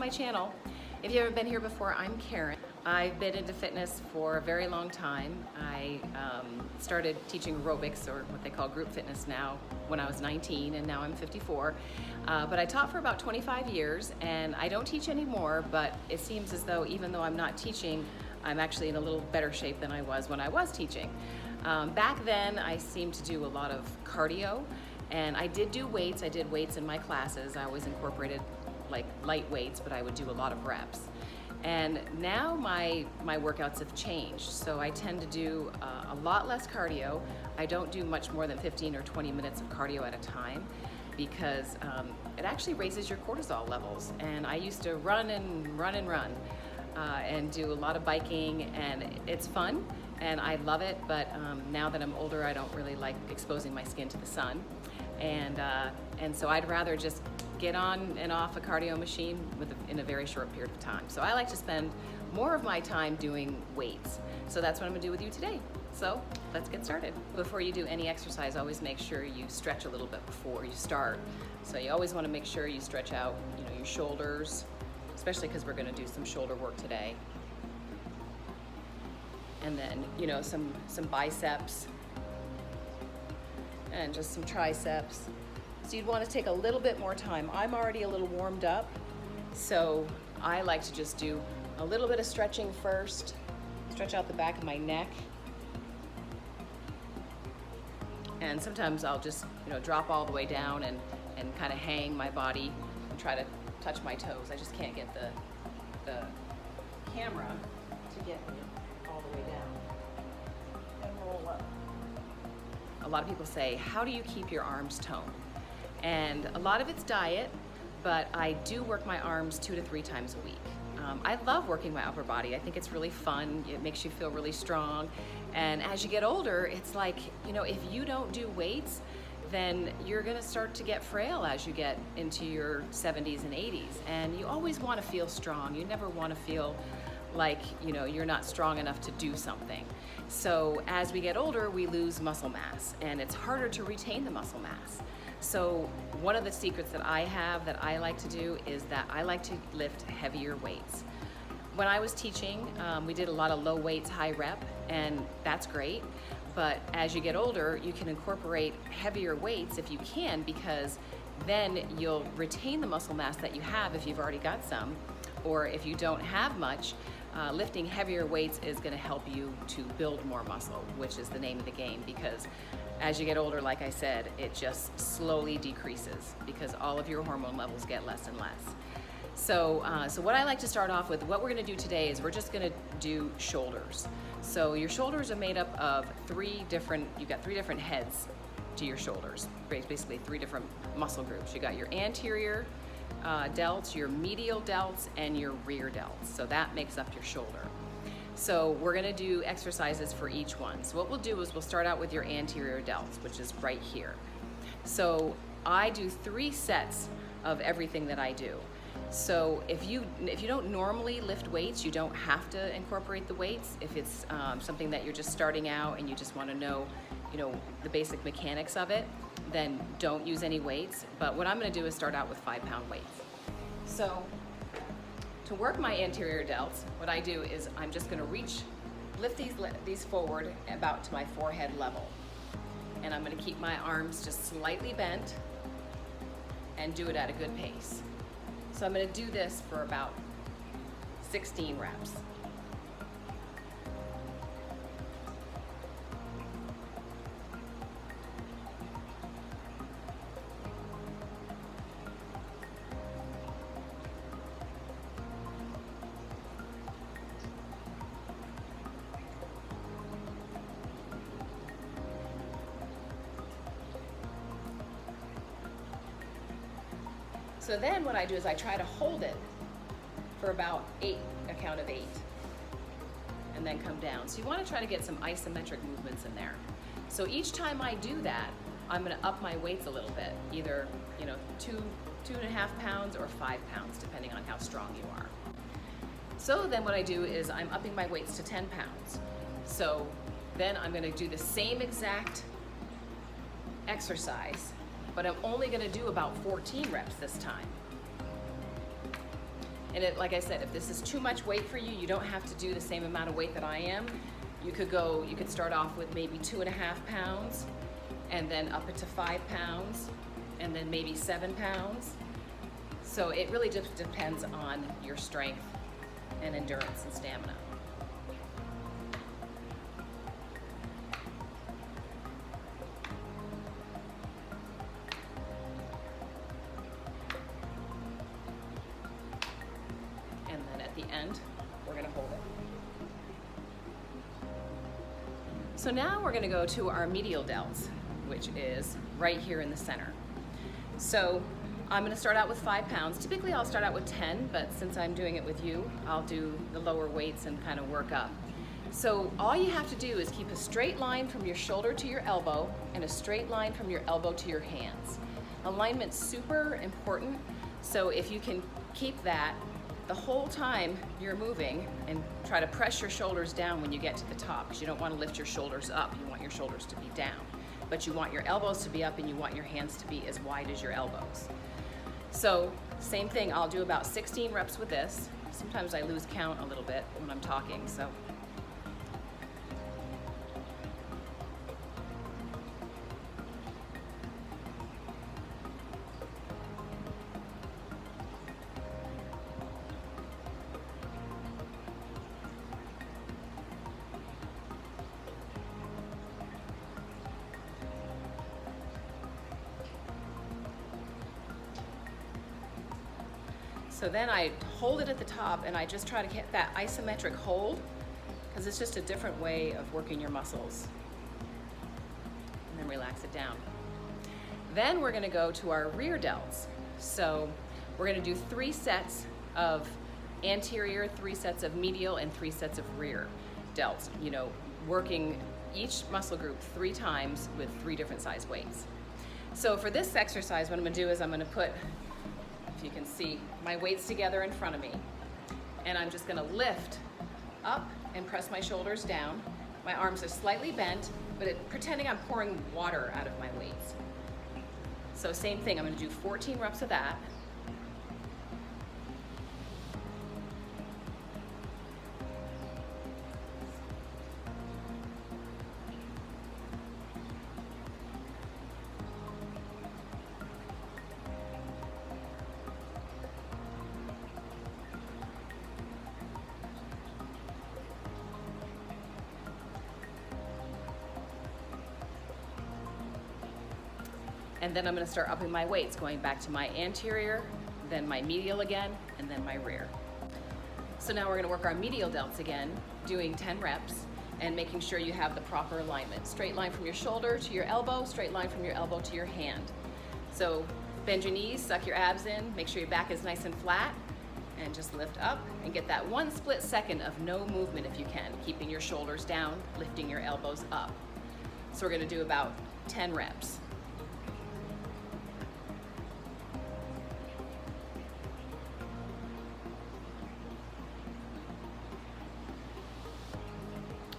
my channel. If you haven't been here before, I'm Karyn. I've been into fitness for a very long time. I started teaching aerobics, or what they call group fitness now, when I was 19, and now I'm 54. But I taught for about 25 years, and I don't teach anymore, but it seems as though even though I'm not teaching, I'm actually in a little better shape than I was when I was teaching. Back then, I seemed to do a lot of cardio, and I did do weights. I did weights in my classes. I always incorporated like light weights, but I would do a lot of reps. And now my workouts have changed, so I tend to do a lot less cardio. I don't do much more than 15 or 20 minutes of cardio at a time because it actually raises your cortisol levels. And I used to run and do a lot of biking, and it's fun and I love it, but now that I'm older, I don't really like exposing my skin to the sun. And so I'd rather just get on and off a cardio machine in a very short period of time. So I like to spend more of my time doing weights. So that's what I'm gonna do with you today. So let's get started. Before you do any exercise, always make sure you stretch a little bit before you start. So you always wanna make sure you stretch out, your shoulders, especially because we're gonna do some shoulder work today. And then, some biceps and just some triceps. So you'd want to take a little bit more time. I'm already a little warmed up, so I like to just do a little bit of stretching first. Stretch out the back of my neck. And sometimes I'll just, drop all the way down and kind of hang my body and try to touch my toes. I just can't get the camera to get me all the way down. And roll up. A lot of people say, how do you keep your arms toned? And a lot of it's diet, but I do work my arms 2 to 3 times a week. I love working my upper body. I think it's really fun. It makes you feel really strong. And as you get older, it's like, if you don't do weights, then you're gonna start to get frail as you get into your 70s and 80s. And you always wanna feel strong. You never wanna feel like, you're not strong enough to do something. So as we get older, we lose muscle mass, and it's harder to retain the muscle mass. So one of the secrets that I have that I like to do is that I like to lift heavier weights. When I was teaching, we did a lot of low weights, high rep, and that's great. But as you get older, you can incorporate heavier weights if you can, because then you'll retain the muscle mass that you have if you've already got some, or if you don't have much. Lifting heavier weights is going to help you to build more muscle, which is the name of the game, because as you get older, like I said, it just slowly decreases because all of your hormone levels get less and less. So what I like to start off with, what we're going to do today is we're just going to do shoulders. So your shoulders are made up of you've got 3 different heads to your shoulders, basically 3 different muscle groups. You got your anterior delts, your medial delts, and your rear delts. So that makes up your shoulder. So we're gonna do exercises for each one. So what we'll do is we'll start out with your anterior delts, which is right here. So I do 3 sets of everything that I do. So if you don't normally lift weights, you don't have to incorporate the weights. If it's something that you're just starting out and you just wanna know, the basic mechanics of it, then don't use any weights. But what I'm gonna do is start out with 5-pound weights. So to work my anterior delts, what I do is I'm just gonna lift these forward about to my forehead level. And I'm gonna keep my arms just slightly bent and do it at a good pace. So I'm gonna do this for about 16 reps. So then what I do is I try to hold it for about 8, a count of 8, and then come down. So you want to try to get some isometric movements in there. So each time I do that, I'm going to up my weights a little bit, either 2.5 pounds or 5 pounds, depending on how strong you are. So then what I do is I'm upping my weights to 10 pounds. So then I'm going to do the same exact exercise, but I'm only going to do about 14 reps this time. And like I said, if this is too much weight for you, you don't have to do the same amount of weight that I am. You could start off with maybe 2.5 pounds, and then up it to 5 pounds, and then maybe 7 pounds. So it really just depends on your strength and endurance and stamina. And then at the end, we're gonna hold it. So now we're gonna go to our medial delts, which is right here in the center. So I'm gonna start out with 5 pounds. Typically I'll start out with 10, but since I'm doing it with you, I'll do the lower weights and kind of work up. So all you have to do is keep a straight line from your shoulder to your elbow and a straight line from your elbow to your hands. Alignment's super important, so if you can keep that the whole time you're moving, and try to press your shoulders down when you get to the top, because you don't want to lift your shoulders up, you want your shoulders to be down. But you want your elbows to be up and you want your hands to be as wide as your elbows. So same thing, I'll do about 16 reps with this. Sometimes I lose count a little bit when I'm talking, so. So then I hold it at the top and I just try to get that isometric hold, because it's just a different way of working your muscles. And then relax it down. Then we're gonna go to our rear delts. So we're gonna do 3 sets of anterior, 3 sets of medial, and 3 sets of rear delts. You know, working each muscle group 3 times with 3 different size weights. So for this exercise, what I'm gonna do is I'm gonna put, if you can see, my weights together in front of me. And I'm just gonna lift up and press my shoulders down. My arms are slightly bent, but pretending I'm pouring water out of my weights. So same thing, I'm gonna do 14 reps of that. And then I'm gonna start upping my weights, going back to my anterior, then my medial again, and then my rear. So now we're gonna work our medial delts again, doing 10 reps, and making sure you have the proper alignment. Straight line from your shoulder to your elbow, straight line from your elbow to your hand. So bend your knees, suck your abs in, make sure your back is nice and flat, and just lift up, and get that 1 split second of no movement if you can, keeping your shoulders down, lifting your elbows up. So we're gonna do about 10 reps.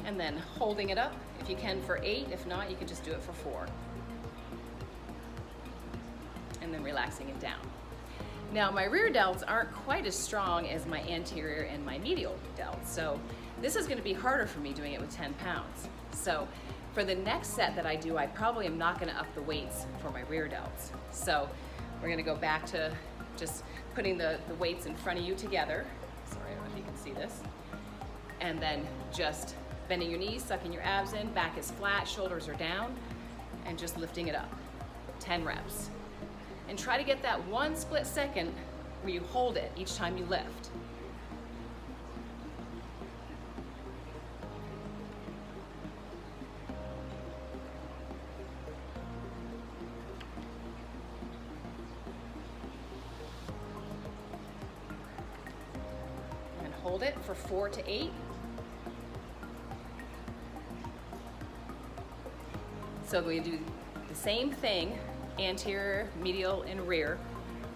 And then holding it up, if you can, for 8. If not, you can just do it for 4. And then relaxing it down. Now, my rear delts aren't quite as strong as my anterior and my medial delts, so this is gonna be harder for me doing it with 10 pounds. So for the next set that I do, I probably am not gonna up the weights for my rear delts. So we're gonna go back to just putting the weights in front of you together. Sorry, I don't know if you can see this. And then just bending your knees, sucking your abs in, back is flat, shoulders are down, and just lifting it up. 10 reps. And try to get that 1 split second where you hold it each time you lift. And hold it for 4 to 8. So we do the same thing, anterior, medial, and rear,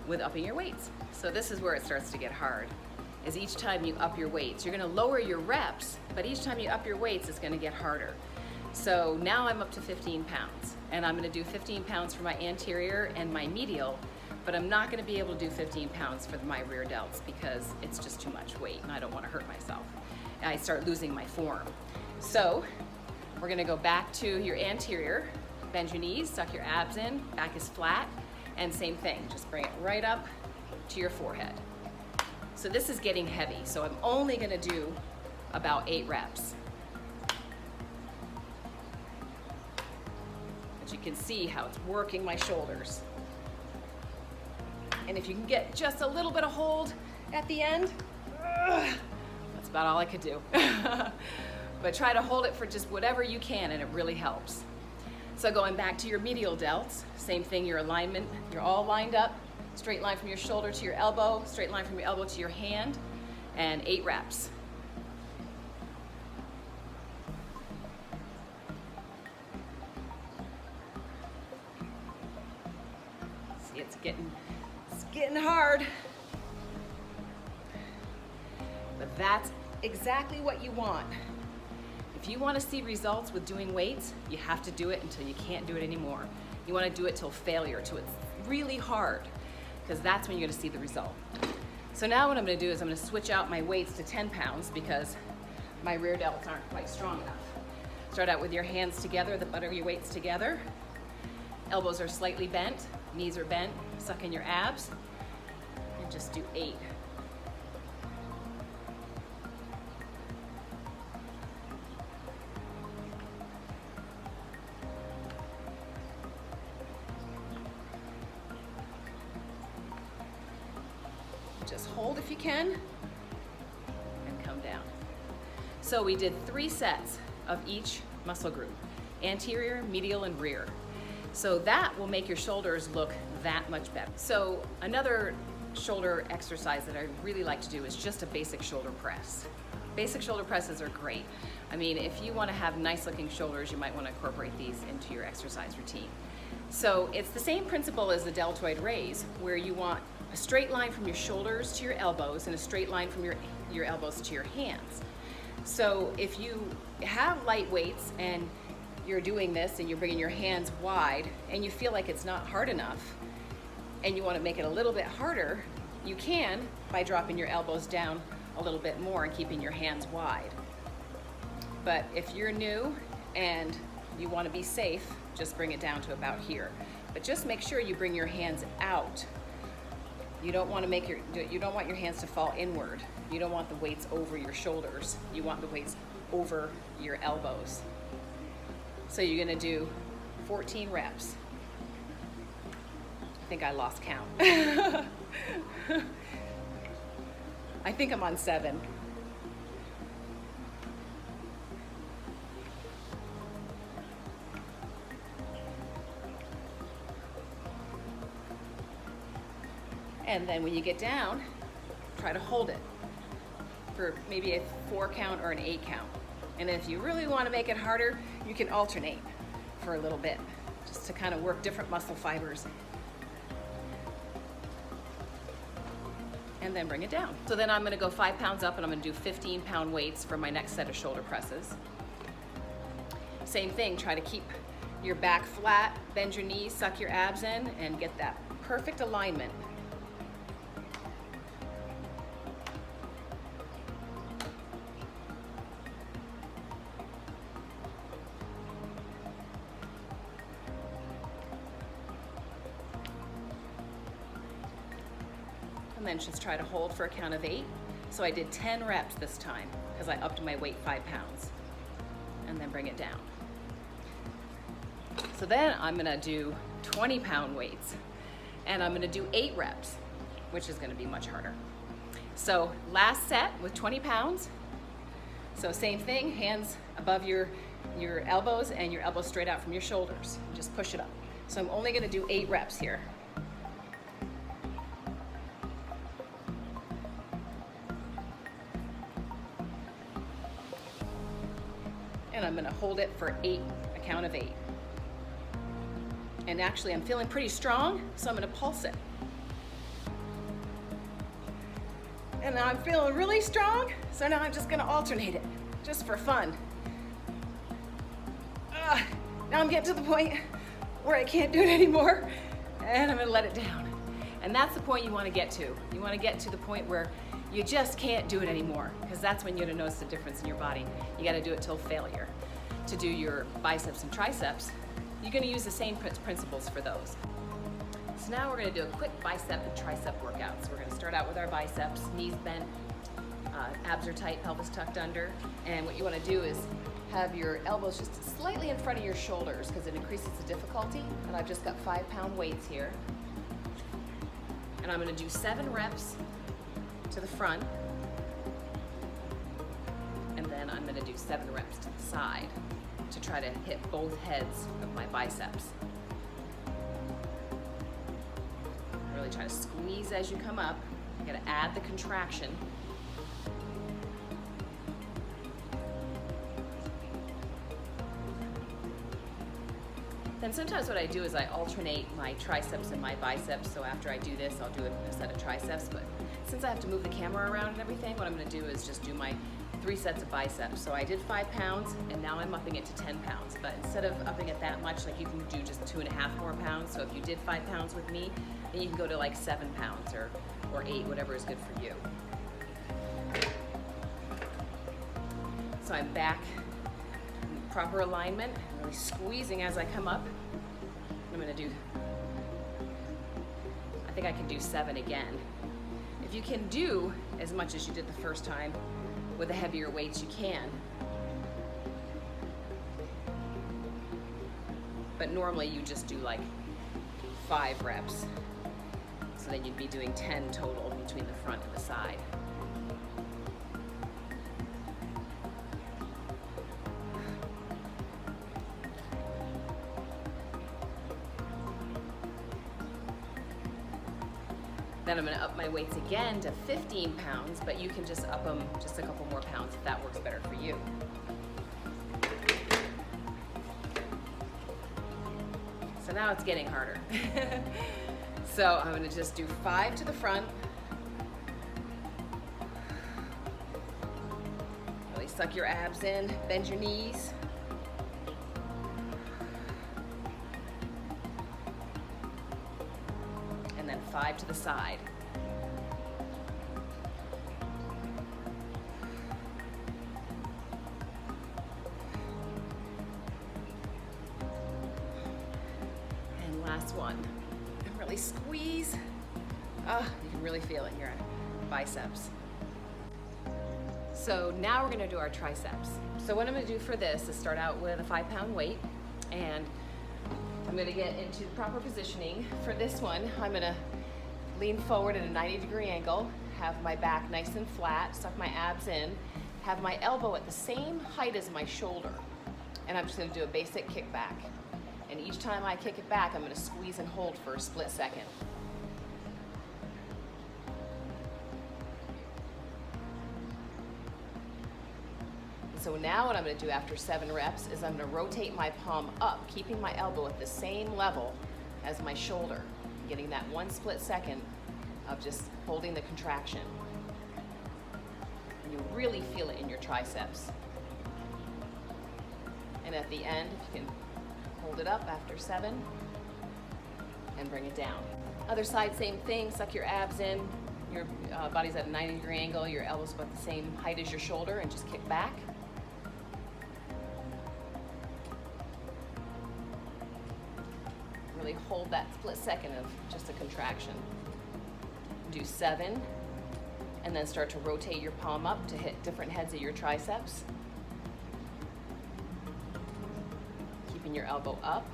with upping your weights. So this is where it starts to get hard, is each time you up your weights. You're gonna lower your reps, but each time you up your weights, it's gonna get harder. So now I'm up to 15 pounds, and I'm gonna do 15 pounds for my anterior and my medial, but I'm not gonna be able to do 15 pounds for my rear delts because it's just too much weight and I don't wanna hurt myself. And I start losing my form. So we're gonna go back to your anterior, bend your knees, suck your abs in, back is flat, and same thing, just bring it right up to your forehead. So this is getting heavy, so I'm only gonna do about 8 reps. But you can see how it's working my shoulders. And if you can get just a little bit of hold at the end, that's about all I could do. But try to hold it for just whatever you can, and it really helps. So going back to your medial delts, same thing, your alignment, you're all lined up, straight line from your shoulder to your elbow, straight line from your elbow to your hand, and 8 reps. See, it's getting hard. But that's exactly what you want. If you want to see results with doing weights, you have to do it until you can't do it anymore. You want to do it till failure, till it's really hard, because that's when you're going to see the result. So now what I'm going to do is I'm going to switch out my weights to 10 pounds because my rear delts aren't quite strong enough. Start out with your hands together, the butt of your weights together. Elbows are slightly bent, knees are bent, suck in your abs, and just do 8. Just hold if you can, and come down. So we did 3 sets of each muscle group, anterior, medial, and rear. So that will make your shoulders look that much better. So another shoulder exercise that I really like to do is just a basic shoulder press. Basic shoulder presses are great. I mean, if you want to have nice looking shoulders, you might want to incorporate these into your exercise routine. So it's the same principle as the deltoid raise, where you want a straight line from your shoulders to your elbows and a straight line from your elbows to your hands. So if you have light weights and you're doing this and you're bringing your hands wide and you feel like it's not hard enough and you want to make it a little bit harder, you can by dropping your elbows down a little bit more and keeping your hands wide. But if you're new and you want to be safe, just bring it down to about here. But just make sure you bring your hands out. You don't want your hands to fall inward. You don't want the weights over your shoulders. You want the weights over your elbows. So you're gonna do 14 reps. I think I lost count. I think I'm on 7. And then when you get down, try to hold it for maybe a 4 count or an 8 count. And if you really want to make it harder, you can alternate for a little bit, just to kind of work different muscle fibers. And then bring it down. So then I'm going to go 5 pounds up and I'm going to do 15-pound weights for my next set of shoulder presses. Same thing, try to keep your back flat, bend your knees, suck your abs in, and get that perfect alignment. And then just try to hold for a count of 8. So I did 10 reps this time because I upped my weight 5 pounds. And then bring it down. So then I'm gonna do 20-pound weights. And I'm gonna do 8 reps, which is gonna be much harder. So last set with 20 pounds. So same thing, hands above your elbows and your elbows straight out from your shoulders. Just push it up. So I'm only gonna do 8 reps here. And I'm gonna hold it for 8, a count of 8. And actually I'm feeling pretty strong, so I'm gonna pulse it. And now I'm feeling really strong, so now I'm just gonna alternate it, just for fun. Now I'm getting to the point where I can't do it anymore, and I'm gonna let it down. And that's the point you want to get to. You want to get to the point where you just can't do it anymore, because that's when you're going to notice the difference in your body. You got to do it till failure. To do your biceps and triceps, you're going to use the same principles for those. So now we're going to do a quick bicep and tricep workout. So we're going to start out with our biceps, knees bent, abs are tight, pelvis tucked under. And what you want to do is have your elbows just slightly in front of your shoulders because it increases the difficulty. And I've just got 5-pound weights here. And I'm going to do 7 reps to the front. And then I'm going to do 7 reps to the side to try to hit both heads of my biceps. Really try to squeeze as you come up. You got to add the contraction. Then sometimes what I do is I alternate my triceps and my biceps. So after I do this, I'll do a set of triceps. But since I have to move the camera around and everything, what I'm going to do is just do my 3 sets of biceps. So I did 5 pounds, and now I'm upping it to 10 pounds. But instead of upping it that much, like you can do just 2.5 more pounds. So if you did 5 pounds with me, then you can go to like 7 pounds or 8, whatever is good for you. So I'm back in proper alignment, really squeezing as I come up. I'm gonna do, I think I can do 7 again. If you can do as much as you did the first time with the heavier weights, you can. But normally you just do like 5 reps. So then you'd be doing 10 total between the front and the side. Then I'm going to up my weights again to 15 pounds, but you can just up them just a couple more pounds if that works better for you. So now it's getting harder. So I'm going to just do 5 to the front. Really suck your abs in, bend your knees. And then 5 to the side. And last one. And really squeeze. Oh, you can really feel it in your biceps. So now we're gonna do our triceps. So what I'm gonna do for this is start out with a 5-pound weight, and I'm gonna get into the proper positioning. For this one, I'm gonna lean forward at a 90-degree angle, have my back nice and flat, suck my abs in, have my elbow at the same height as my shoulder. And I'm just gonna do a basic kick back. And each time I kick it back, I'm gonna squeeze and hold for a split second. So now what I'm going to do after 7 reps is I'm going to rotate my palm up, keeping my elbow at the same level as my shoulder, getting that 1 split second of just holding the contraction. And you really feel it in your triceps. And at the end, if you can hold it up after 7 and bring it down. Other side, same thing, suck your abs in, your body's at a 90-degree angle, your elbow's about the same height as your shoulder, and just kick back. Really hold that split second of just a contraction. Do 7, and then start to rotate your palm up to hit different heads of your triceps. Keeping your elbow up.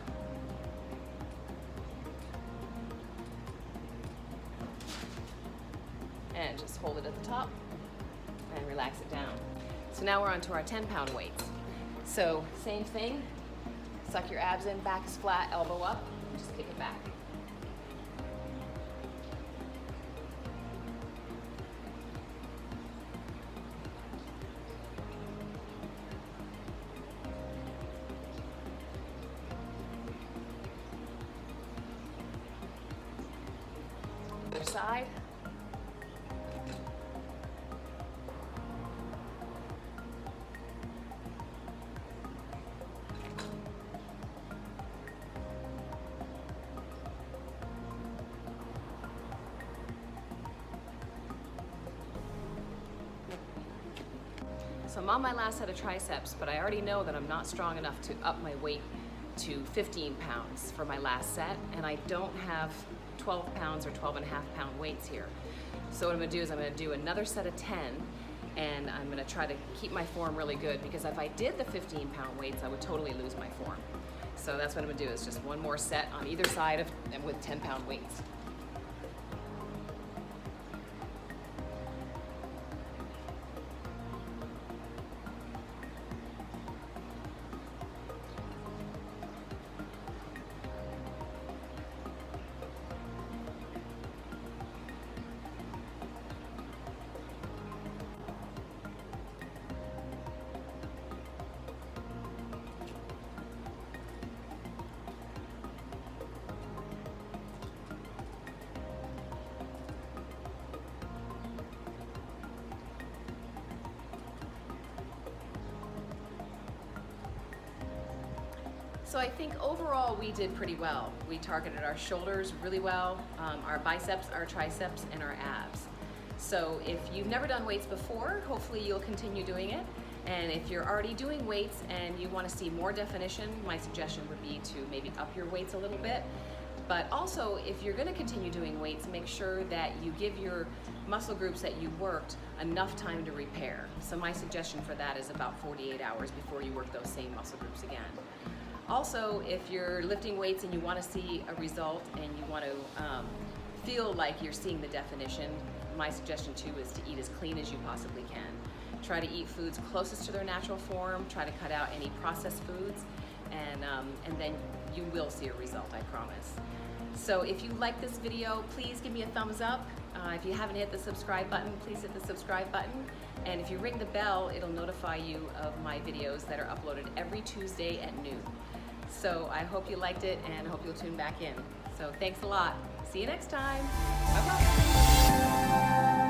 And just hold it at the top and relax it down. So now we're on to our 10-pound weights. So same thing, suck your abs in, back is flat, elbow up. Just kick it back. Other side. So I'm on my last set of triceps, but I already know that I'm not strong enough to up my weight to 15 pounds for my last set, and I don't have 12 pounds or 12 and a half pound weights here. So what I'm gonna do is I'm gonna do another set of 10, and I'm gonna try to keep my form really good, because if I did the 15 pound weights, I would totally lose my form. So that's what I'm gonna do, is just one more set on either side and with 10 pound weights. So I think overall we did pretty well. We targeted our shoulders really well, our biceps, our triceps, and our abs. So if you've never done weights before, hopefully you'll continue doing it. And if you're already doing weights and you want to see more definition, my suggestion would be to maybe up your weights a little bit. But also, if you're going to continue doing weights, make sure that you give your muscle groups that you worked enough time to repair. So my suggestion for that is about 48 hours before you work those same muscle groups again. Also, if you're lifting weights and you want to see a result and you want to feel like you're seeing the definition, my suggestion too is to eat as clean as you possibly can. Try to eat foods closest to their natural form, try to cut out any processed foods, and then you will see a result, I promise. So if you like this video, please give me a thumbs up. If you haven't hit the subscribe button, please hit the subscribe button. And if you ring the bell, it'll notify you of my videos that are uploaded every Tuesday at noon. So I hope you liked it, and I hope you'll tune back in. So thanks a lot. See you next time. Bye-bye.